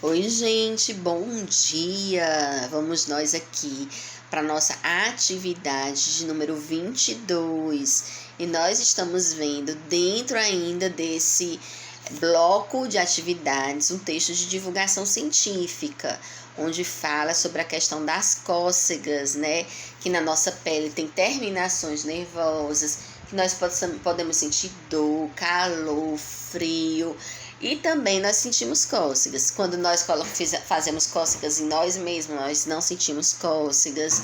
Oi, gente, bom dia! Vamos nós aqui para nossa atividade de número 22 e nós estamos vendo dentro ainda desse bloco de atividades um texto de divulgação científica, onde fala sobre a questão das cócegas, né? Que na nossa pele tem terminações nervosas, que nós podemos sentir dor, calor, frio. E também nós sentimos cócegas. Quando nós fazemos cócegas em nós mesmos, nós não sentimos cócegas.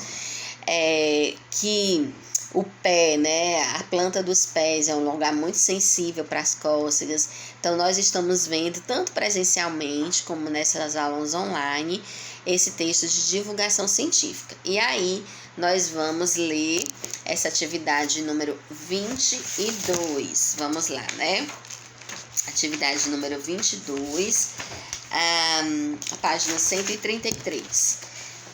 Que o pé, né, a planta dos pés é um lugar muito sensível para as cócegas. Então, nós estamos vendo, tanto presencialmente como nessas aulas online, esse texto de divulgação científica. E aí, nós vamos ler essa atividade número 22. Vamos lá, né? Atividade número 22, a página 133.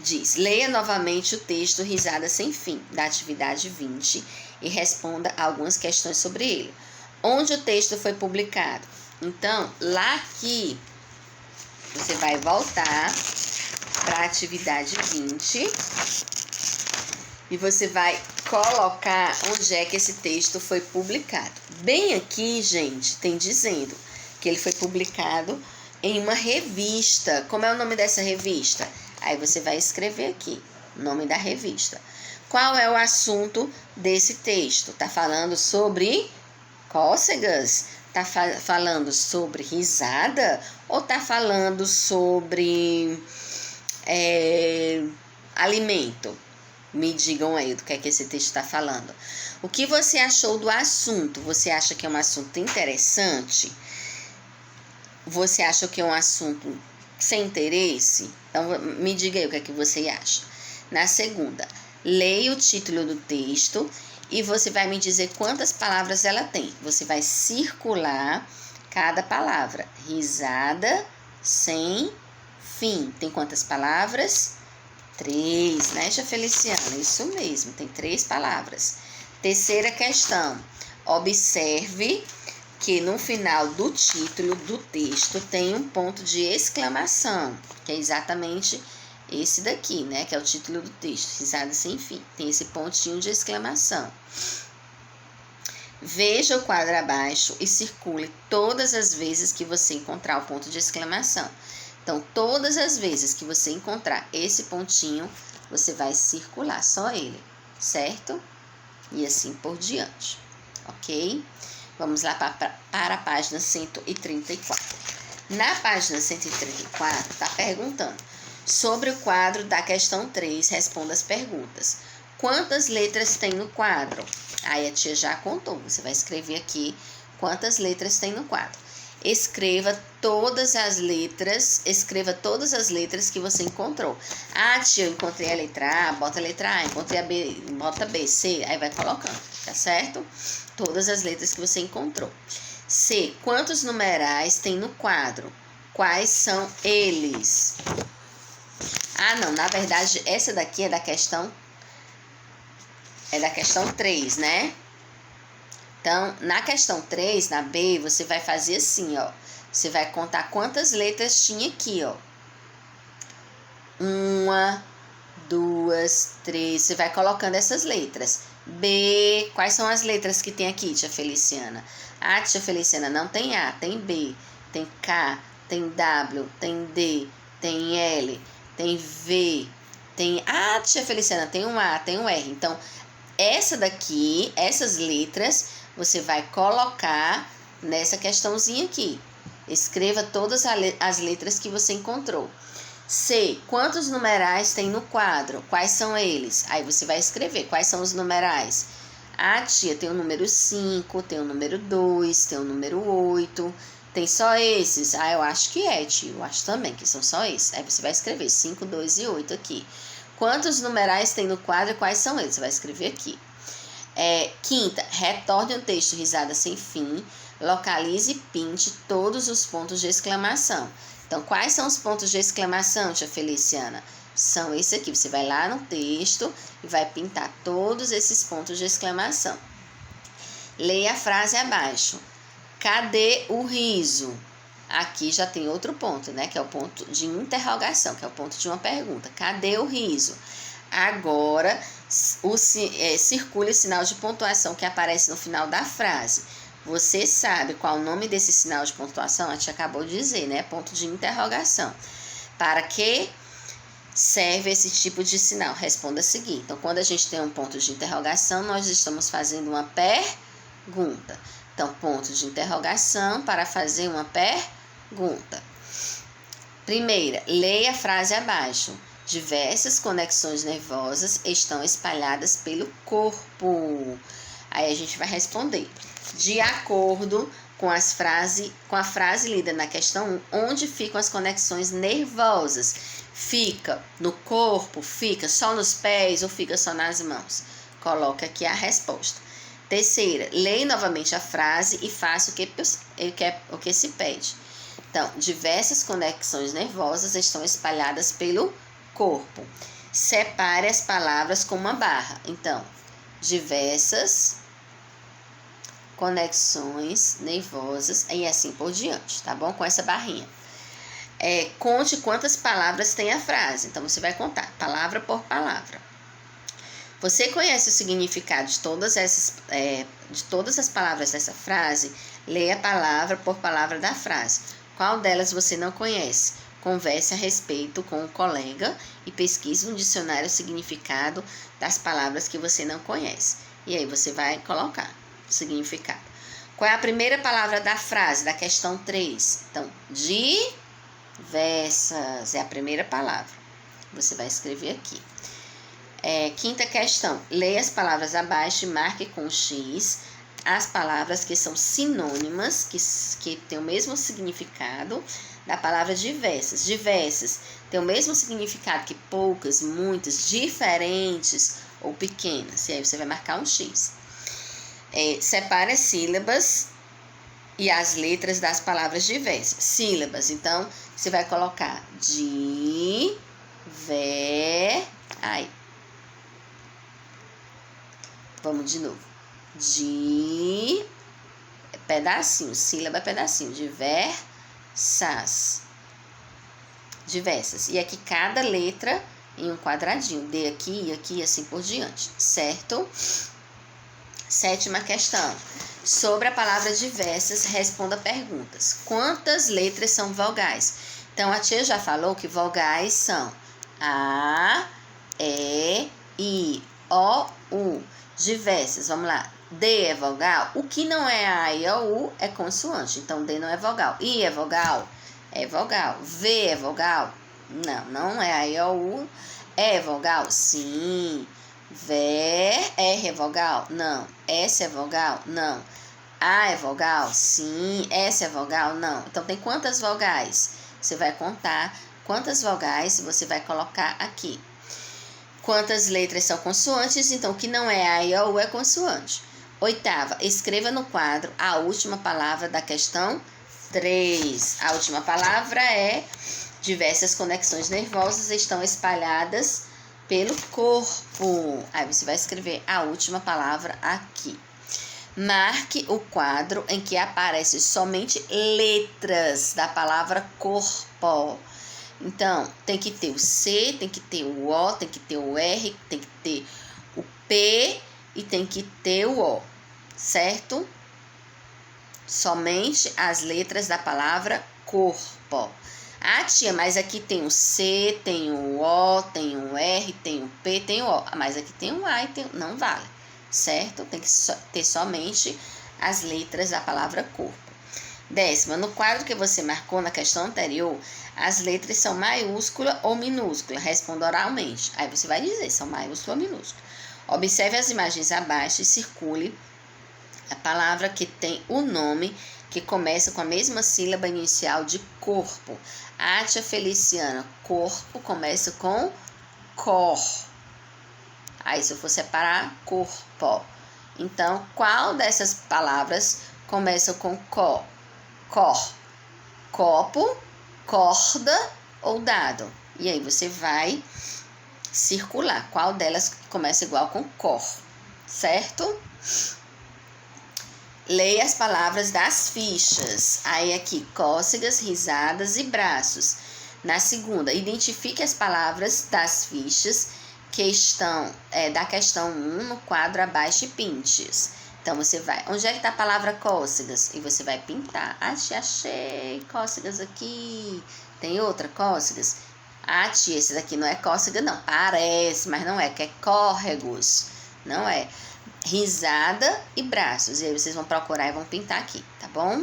Diz: leia novamente o texto Risada Sem Fim, da atividade 20, e responda algumas questões sobre ele. Onde o texto foi publicado? Então, lá aqui, você vai voltar para a atividade 20 e você vai colocar onde é que esse texto foi publicado. Bem aqui, gente, tem dizendo que ele foi publicado em uma revista. Como é o nome dessa revista? Aí você vai escrever aqui o nome da revista. Qual é o assunto desse texto? Tá falando sobre cócegas? Tá falando sobre risada? Ou tá falando sobre alimento? Me digam aí do que é que esse texto está falando. O que você achou do assunto? Você acha que é um assunto interessante? Você acha que é um assunto sem interesse? Então, me diga aí o que é que você acha. Na segunda, leia o título do texto e você vai me dizer quantas palavras ela tem. Você vai circular cada palavra. Risada sem fim. Tem quantas palavras? 3, né, Tia Feliciana? Isso mesmo, tem 3 palavras. Terceira questão. Observe que no final do título do texto tem um ponto de exclamação, que é exatamente esse daqui, né? Que é o título do texto, Risada Sem Fim. Tem esse pontinho de exclamação. Veja o quadro abaixo e circule todas as vezes que você encontrar o ponto de exclamação. Então, todas as vezes que você encontrar esse pontinho, você vai circular só ele, certo? E assim por diante, ok? Vamos lá para a página 134. Na página 134, está perguntando sobre o quadro da questão 3, responda as perguntas. Quantas letras tem no quadro? Aí a tia já contou, você vai escrever aqui quantas letras tem no quadro. Escreva todas as letras que você encontrou. Ah, tia, eu encontrei a letra A, bota a letra A, encontrei a B, bota B, C, aí vai colocando, tá certo? Todas as letras que você encontrou. C, quantos numerais tem no quadro? Quais são eles? Ah, não, na verdade, essa daqui é da questão 3, né? Então, na questão 3, na B, você vai fazer assim, ó. Você vai contar quantas letras tinha aqui, ó. 1, 2, 3. Você vai colocando essas letras. B, quais são as letras que tem aqui, tia Feliciana? Ah, tia Feliciana, não tem A, tem B, tem K, tem W, tem D, tem L, tem V, tem... Ah, tia Feliciana, tem um A, tem um R. Então, essas letras, você vai colocar nessa questãozinha aqui. Escreva todas as letras que você encontrou. C, quantos numerais tem no quadro? Quais são eles? Aí você vai escrever quais são os numerais. Ah, tia, tem o número 5, tem o número 2, tem o número 8. Tem só esses? Ah, eu acho que é, tia. Eu acho também que são só esses. Aí você vai escrever 5, 2 e 8 aqui. Quantos numerais tem no quadro e quais são eles? Você vai escrever aqui. Quinta, retorne o texto Risada Sem Fim, localize e pinte todos os pontos de exclamação. Então, quais são os pontos de exclamação, tia Feliciana? São esse aqui. Você vai lá no texto e vai pintar todos esses pontos de exclamação. Leia a frase abaixo. Cadê o riso? aqui já tem outro ponto, né? Que é o ponto de interrogação, que é o ponto de uma pergunta. Cadê o riso? Agora, circule o sinal de pontuação que aparece no final da frase. Você sabe qual o nome desse sinal de pontuação? A gente acabou de dizer, né? Ponto de interrogação. Para que serve esse tipo de sinal? Responda a seguir. Então, quando a gente tem um ponto de interrogação, nós estamos fazendo uma pergunta. Então, ponto de interrogação para fazer uma pergunta. Primeira, leia a frase abaixo. Diversas conexões nervosas estão espalhadas pelo corpo. Aí a gente vai responder. De acordo com a frase lida na questão 1, onde ficam as conexões nervosas? Fica no corpo, fica só nos pés ou fica só nas mãos? Coloca aqui a resposta. Terceira, leia novamente a frase e faça o que se pede. Então, diversas conexões nervosas estão espalhadas pelo corpo. Separe as palavras com uma barra. Então, diversas conexões nervosas e assim por diante, tá bom? Com essa barrinha. Conte quantas palavras tem a frase. Então, você vai contar palavra por palavra. Você conhece o significado de todas as palavras dessa frase? Leia palavra por palavra da frase. Qual delas você não conhece? Converse a respeito com um colega e pesquise no dicionário o significado das palavras que você não conhece. E aí você vai colocar o significado. Qual é a primeira palavra da frase, da questão 3? Então, diversas é a primeira palavra. Você vai escrever aqui. Quinta questão. Leia as palavras abaixo e marque com X as palavras que são sinônimas, que têm o mesmo significado da palavra diversas. Diversas tem o mesmo significado que poucas, muitas, diferentes ou pequenas. E aí você vai marcar um X. Separe as sílabas e as letras das palavras diversas. Sílabas, então, você vai colocar aí. Vamos de novo. Pedacinho, sílaba, pedacinho. Diversas. E aqui cada letra em um quadradinho. D aqui, aqui, assim por diante. Certo? Sétima questão. Sobre a palavra diversas, responda perguntas. Quantas letras são vogais? Então, a tia já falou que vogais são A, E, I, O, U. Diversas, vamos lá. D é vogal? O que não é A, I, O, U é consoante. Então, D não é vogal. I é vogal? É vogal. V é vogal? Não é A, I, O, U. É vogal? Sim. R é vogal? Não. S é vogal? Não. A é vogal? Sim. S é vogal? Não. Então, tem quantas vogais? Você vai contar quantas vogais você vai colocar aqui. Quantas letras são consoantes? Então, o que não é A, I, O, U é consoante. Oitava, escreva no quadro a última palavra da questão 3. A última palavra é diversas conexões nervosas estão espalhadas pelo corpo. Aí você vai escrever a última palavra aqui. Marque o quadro em que aparecem somente letras da palavra corpo. Então, tem que ter o C, tem que ter o O, tem que ter o R, tem que ter o P e tem que ter o O, certo? Somente as letras da palavra corpo. Ah, tia, mas aqui tem o C, tem o O, tem o R, tem o P, tem o O. Mas aqui tem o A e tem... Não vale, certo? Tem que ter somente as letras da palavra corpo. Décima, no quadro que você marcou na questão anterior, as letras são maiúscula ou minúscula? Responda oralmente. Aí você vai dizer, são maiúscula ou minúscula. Observe as imagens abaixo e circule a palavra que tem o nome que começa com a mesma sílaba inicial de corpo. A tia Feliciana, corpo começa com cor. Aí se eu for separar, corpo. Então, qual dessas palavras começa com cor? Copo, corda ou dado. E aí você vai circular qual delas começa igual com cor, certo? Leia as palavras das fichas. Aí aqui, cócegas, risadas e braços. Na segunda, identifique as palavras das fichas que estão da questão 1 no quadro abaixo e pinte-as. Então, você vai... Onde é que está a palavra cócegas? E você vai pintar. Achei cócegas aqui. Tem outra cócegas? Tia, esse daqui não é cócega, não. Parece, mas não é, que é córregos. Não é. Risada e braços. E aí, vocês vão procurar e vão pintar aqui, tá bom?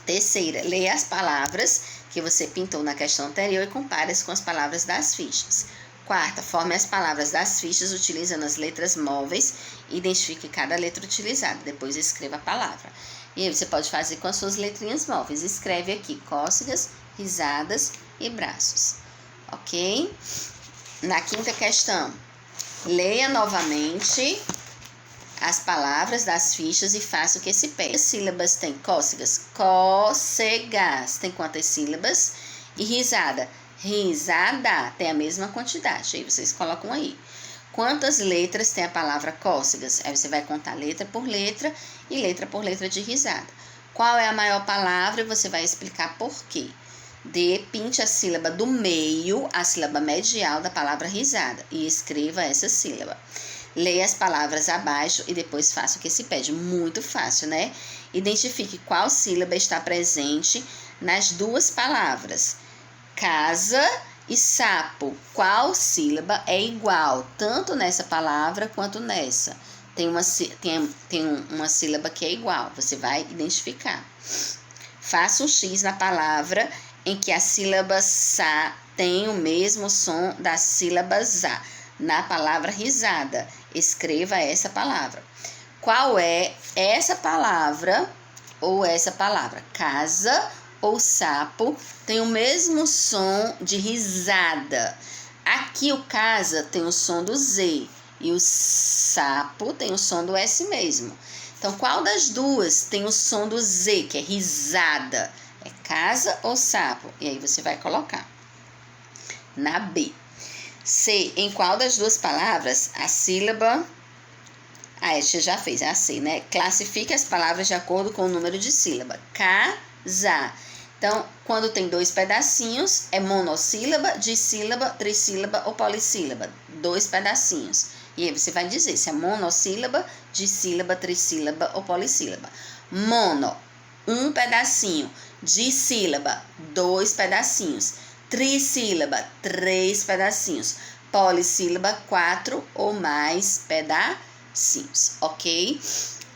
Terceira, leia as palavras que você pintou na questão anterior e compare-as com as palavras das fichas. Quarta, forme as palavras das fichas utilizando as letras móveis e identifique cada letra utilizada. Depois escreva a palavra. E aí você pode fazer com as suas letrinhas móveis. Escreve aqui cócegas, risadas e braços. Ok? Na quinta questão, leia novamente as palavras das fichas e faça o que se pede. Quantas sílabas tem cócegas? Cócegas. Tem quantas sílabas? E risada? Risada. Tem a mesma quantidade. Aí vocês colocam aí. Quantas letras tem a palavra cócegas? Aí você vai contar letra por letra e letra por letra de risada. Qual é a maior palavra? E você vai explicar por quê. D. Pinte a sílaba do meio, a sílaba medial da palavra risada e escreva essa sílaba. Leia as palavras abaixo e depois faça o que se pede. Muito fácil, né? Identifique qual sílaba está presente nas duas palavras. Casa e sapo. Qual sílaba é igual, tanto nessa palavra quanto nessa? Tem uma sílaba que é igual, você vai identificar. Faça um X na palavra em que a sílaba sa tem o mesmo som da sílaba za. Na palavra risada, escreva essa palavra. Qual é essa palavra ou essa palavra? Casa ou sapo tem o mesmo som de risada. Aqui o casa tem o som do Z e o sapo tem o som do S mesmo. Então, qual das duas tem o som do Z, que é risada? É casa ou sapo? E aí você vai colocar. Na B. C. Em qual das duas palavras a sílaba... você já fez, é a C, né? Classifique as palavras de acordo com o número de sílaba. Casa. Então, quando tem dois pedacinhos, é monossílaba, dissílaba, trissílaba ou polissílaba. 2 pedacinhos. E aí você vai dizer se é monossílaba, dissílaba, trissílaba ou polissílaba. Mono, 1 pedacinho. Dissílaba, 2 pedacinhos. Trissílaba, 3 pedacinhos. Polissílaba, 4 ou mais pedacinhos, ok?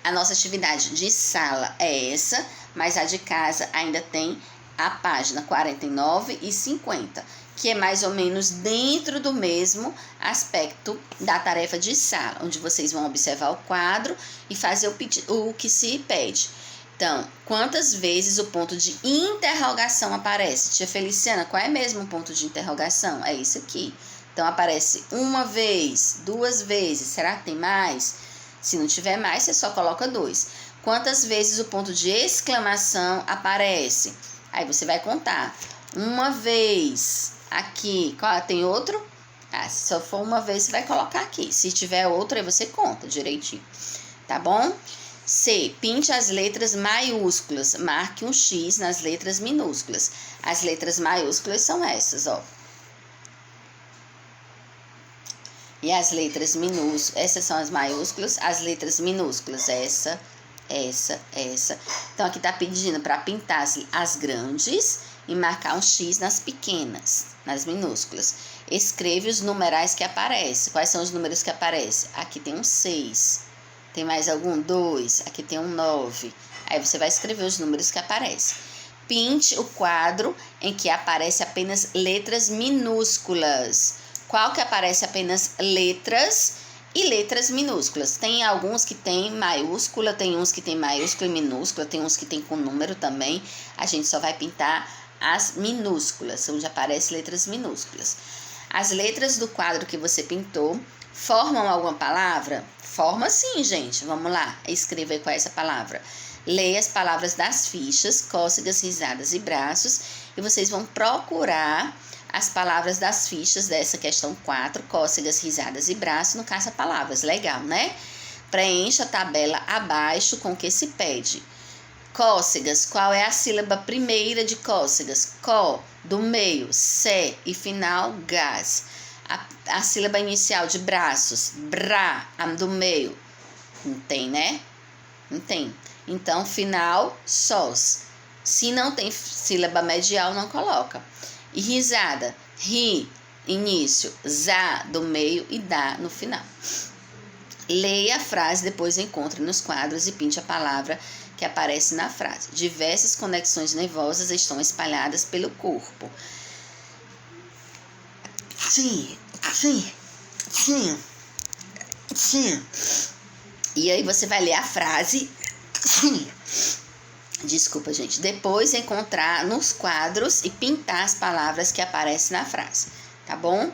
A nossa atividade de sala é essa, mas a de casa ainda tem a página 49 e 50, que é mais ou menos dentro do mesmo aspecto da tarefa de sala, onde vocês vão observar o quadro e fazer o que se pede. Então, quantas vezes o ponto de interrogação aparece? Tia Feliciana, qual é mesmo o ponto de interrogação? É isso aqui. Então, aparece 1 vez, 2 vezes. Será que tem mais? Se não tiver mais, você só coloca 2. Quantas vezes o ponto de exclamação aparece? Aí você vai contar. 1 vez. Aqui. Tem outro? Se só for 1 vez, você vai colocar aqui. Se tiver outro, aí você conta direitinho. Tá bom? C. Pinte as letras maiúsculas. Marque um X nas letras minúsculas. As letras maiúsculas são essas, ó. E as letras minúsculas, essas são as maiúsculas, as letras minúsculas, essa. Então, aqui tá pedindo para pintar as grandes e marcar um X nas pequenas, nas minúsculas. Escreve os numerais que aparecem. Quais são os números que aparecem? Aqui tem um 6. Tem mais algum? 2. Aqui tem um 9. Aí você vai escrever os números que aparecem. Pinte o quadro em que aparece apenas letras minúsculas. Qual que aparece apenas letras e letras minúsculas? Tem alguns que tem maiúscula, tem uns que tem maiúscula e minúscula, tem uns que tem com número também. A gente só vai pintar as minúsculas, onde aparecem letras minúsculas. As letras do quadro que você pintou formam alguma palavra? Forma sim, gente. Vamos lá, escreva aí qual é essa palavra. Leia as palavras das fichas, cócegas, risadas e braços, e vocês vão procurar as palavras das fichas dessa questão 4, cócegas, risadas e braços, no caça-palavras. Legal, né? Preencha a tabela abaixo com o que se pede. Cócegas, qual é a sílaba primeira de cócegas? Có, do meio, sé e final, gás. A sílaba inicial de braços, brá, a do meio. Não tem, né? Não tem. Então, final, sós. Se não tem sílaba medial, não coloca. E risada, ri, início, zá, do meio e dá no final. Leia a frase, depois encontre nos quadros e pinte a palavra que aparece na frase. Diversas conexões nervosas estão espalhadas pelo corpo. Sim. E aí você vai ler a frase. Desculpa, gente. Depois encontrar nos quadros e pintar as palavras que aparecem na frase. Tá bom?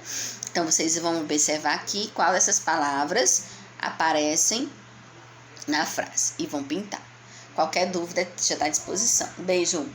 Então, vocês vão observar aqui qual dessas palavras aparecem na frase e vão pintar. Qualquer dúvida já está à disposição. Beijo!